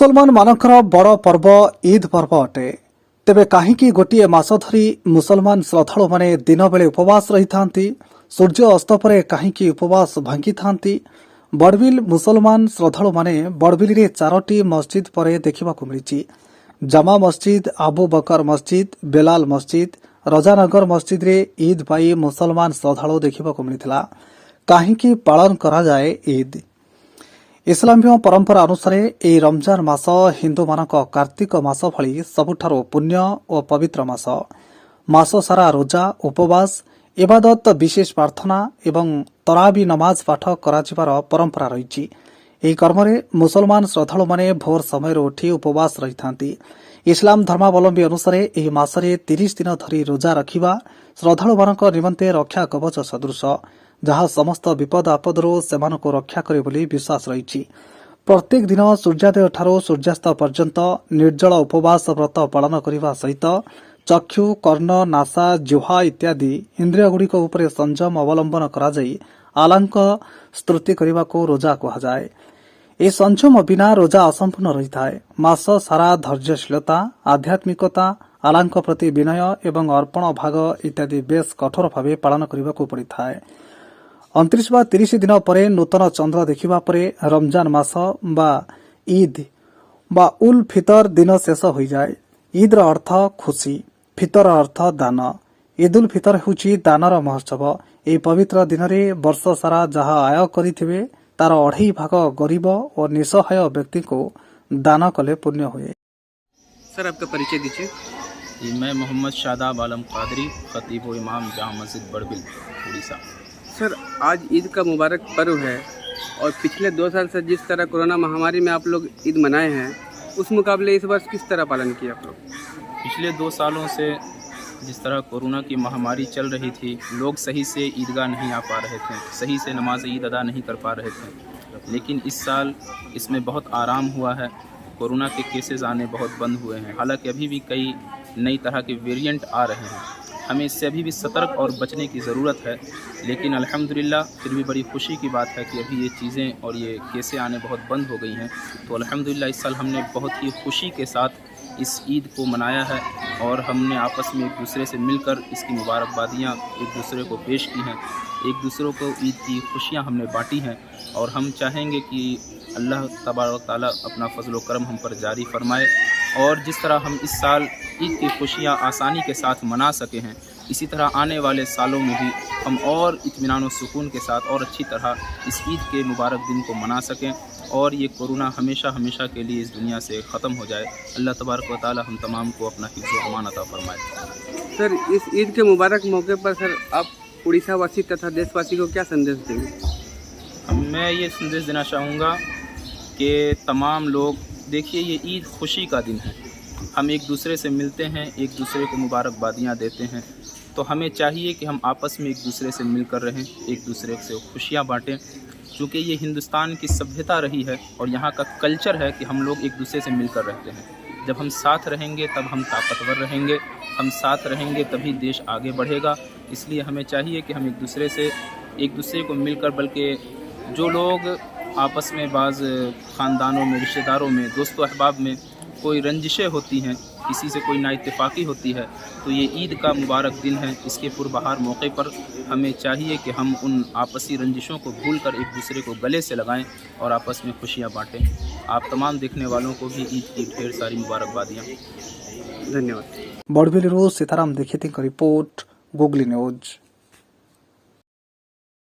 मुसलमान मानकर बड़ पर्व ईद पर्व अटे। तेबे काहींकि गोटे मास धरी मुसलमान श्रद्धालु माने दिन बेले उपवास रही थांती, सूर्य अस्त पर काहींकि उपवास भांगी थांती। बड़बिल मुसलमान श्रद्धालु माने बड़बिल रे 4टी मस्जिद पर देखिबाकु मिलिछि। जामा मस्जिद, आबू बकर मस्जिद, बेलाल मस्जिद, रजानगर मस्जिद रे ईद पाई मुसलमान श्रद्धालु देखिबाकु मिलिथिला। काहींकि पालन करा जाए ईद? इस्लामीय परंपरा अनुसार यह रमजान मास हिंदू मानक कार्तिक मास भली सबुठारो पुण्य और पवित्र मास। मास सारा रोजा, उपवास, इबादत, विशेष प्रार्थना एवं तराबी नमाज पाठ कराजिबार परंपरा रही। ଏହି କର୍ମରେ ମୁସଲମାନ ଶ୍ରଦ୍ଧାଳୁମାନେ ଭୋର ସମୟରୁ ଉଠି ଉପବାସ ରହିଥାନ୍ତି। ଇସଲାମ ଧର୍ମାବଲମ୍ବୀ ଅନୁସାରେ ଏହି ମାସରେ 30 ଦିନ ଧରି ରୋଜା ରଖିବା ଶ୍ରଦ୍ଧାଳୁମାନଙ୍କ ନିମନ୍ତେ ରକ୍ଷା କବଚ ସଦୃଶ, ଯାହା ସମସ୍ତ ବିପଦ ଆପଦରୁ ସେମାନଙ୍କୁ ରକ୍ଷା କରେ ବୋଲି ବିଶ୍ୱାସ ରହିଛି। ପ୍ରତ୍ୟେକ ଦିନ ସୂର୍ଯ୍ୟୋଦୟଠାରୁ ସୂର୍ଯ୍ୟାସ୍ତ ପର୍ଯ୍ୟନ୍ତ ନିର୍ଜଳ ଉପବାସ ବ୍ରତ ପାଳନ କରିବା ସହିତ ଚକ୍ଷୁ, କର୍ଣ୍ଣ, ନାସା, ଜିହ୍ୱା ଇତ୍ୟାଦି ଇନ୍ଦ୍ରିୟଗୁଡ଼ିକ ଉପରେ ସଂଯମ ଅବଲମ୍ବନ କରାଯାଇ ଆଲ୍ଲାହଙ୍କ ସ୍ତୁତି କରିବାକୁ ରୋଜା କୁହାଯାଏ। ଏହି ସଂଯମ ବିନା ରୋଜା ଅସମ୍ପୂର୍ଣ୍ଣ ରହିଥାଏ। ମାସ ସାରା ଧୈର୍ଯ୍ୟଶୀଳତା, ଆଧ୍ୟାତ୍ମିକତା, ଆଲ୍ଲାହଙ୍କ ପ୍ରତି ବିନୟ ଏବଂ ଅର୍ପଣ ଭାଗ ଇତ୍ୟାଦି ବେଶ୍ କଠୋର ଭାବେ ପାଳନ କରିବାକୁ ପଡ଼ିଥାଏ। 29 ବା 30 ଦିନ ପରେ ନୂତନ ଚନ୍ଦ୍ର ଦେଖିବା ପରେ ରମଜାନ ମାସ ବା ଇଦ୍ ବା ଉଲ୍ ଫିତର ଦିନ ଶେଷ ହୋଇଯାଏ। ଇଦ୍ର ଅର୍ଥ ଖୁସି, ଫିତର ଅର୍ଥ ଦାନ। ଇଦ୍ ଉଲ୍ ଫିତର ହେଉଛି ଦାନର ମହୋତ୍ସବ। ଏହି ପବିତ୍ର ଦିନରେ ବର୍ଷ ସାରା ଯାହା ଆୟ କରିଥିବେ ତାର 2.5 ଭାଗ ଗରିବ ଓ ନିଃସହାୟ ବ୍ୟକ୍ତିଙ୍କୁ ଦାନ କଲେ ପୁଣ୍ୟ ହୁଏ। सर आपका परिचय दीजिए। जी, मैं मोहम्मद शादाब आलम कादरी, खतीब व इमाम जामा मस्जिद बड़बिल, उड़ीसा। सर आज ईद का मुबारक पर्व है और पिछले 2 साल से जिस तरह कोरोना महामारी में आप लोग ईद मनाए हैं, उस मुकाबले इस वर्ष किस तरह पालन किया आप लोग? पिछले 2 सालों से जिस तरह कोरोना की महामारी चल रही थी, लोग सही से ईदगाह नहीं आ पा रहे थे, सही से नमाज ईद अदा नहीं कर पा रहे थे। लेकिन इस साल इसमें बहुत आराम हुआ है। कोरोना के केसेस आने बहुत बंद हुए हैं। हालांकि अभी भी कई नई तरह के वेरिएंट आ रहे हैं। हमें इससे अभी भी सतर्क और बचने की ज़रूरत है। लेकिन अल्हम्दुलिल्लाह फिर भी बड़ी खुशी की बात है कि अभी ये चीज़ें और ये केसें आने बहुत बंद हो गई हैं। तो अल्हम्दुलिल्लाह इस साल हमने बहुत ही खुशी के साथ इस ईद को मनाया है और हमने आपस में एक दूसरे से मिलकर इसकी मुबारकबादियाँ एक दूसरे को पेश की हैं। एक दूसरे को ईद की खुशियाँ हमने बांटी हैं और हम चाहेंगे कि अल्लाह तबारक ताला अपना फजल व करम हम पर जारी फरमाए और जिस तरह हम इस साल ईद की खुशियाँ आसानी के साथ मना सके हैं, इसी तरह आने वाले सालों में भी हम और इत्मीनान व सुकून के साथ और अच्छी तरह इस ईद के मुबारक दिन को मना सकें और ये कोरोना हमेशा हमेशा के लिए इस दुनिया से ख़त्म हो जाए। अल्लाह तबारक व ताला हम तमाम को अपना हिफ्ज़ व अमान अता फरमाए। सर इस ईद के मुबारक मौके पर सर आप उड़ीसा वासी तथा देशवासी को क्या संदेश देंगे? मैं ये संदेश देना चाहूँगा कि तमाम लोग देखिए, ये ईद खुशी का दिन है। हम एक दूसरे से मिलते हैं, एक दूसरे को मुबारकबादियाँ देते हैं। तो हमें चाहिए कि हम आपस में एक दूसरे से मिलकर रहें, एक दूसरे से खुशियाँ बाँटें। क्योंकि ये हिंदुस्तान की सभ्यता रही है और यहाँ का कल्चर है कि हम लोग एक दूसरे से मिलकर रहते हैं। जब हम साथ रहेंगे तब हम ताकतवर रहेंगे, हम साथ रहेंगे तभी देश आगे बढ़ेगा। इसलिए हमें चाहिए कि हम एक दूसरे को मिलकर, बल्कि जो लोग आपस में बाज़ ख़ानदानों में, रिश्तेदारों में, दोस्तों अहबाब में कोई रंजिशें होती हैं, किसी से कोई नाइत्तेफाकी होती है, तो ये ईद का मुबारक दिन है। इसके पुरबहार मौके पर हमें चाहिए कि हम उन आपसी रंजिशों को भूलकर एक दूसरे को गले से लगाएं और आपस में खुशियां बांटें। आप तमाम देखने वालों को भी ईद की ढेर सारी मुबारकबादियाँ। धन्यवाद। Barbil Sitaram Dikshit report, googly news.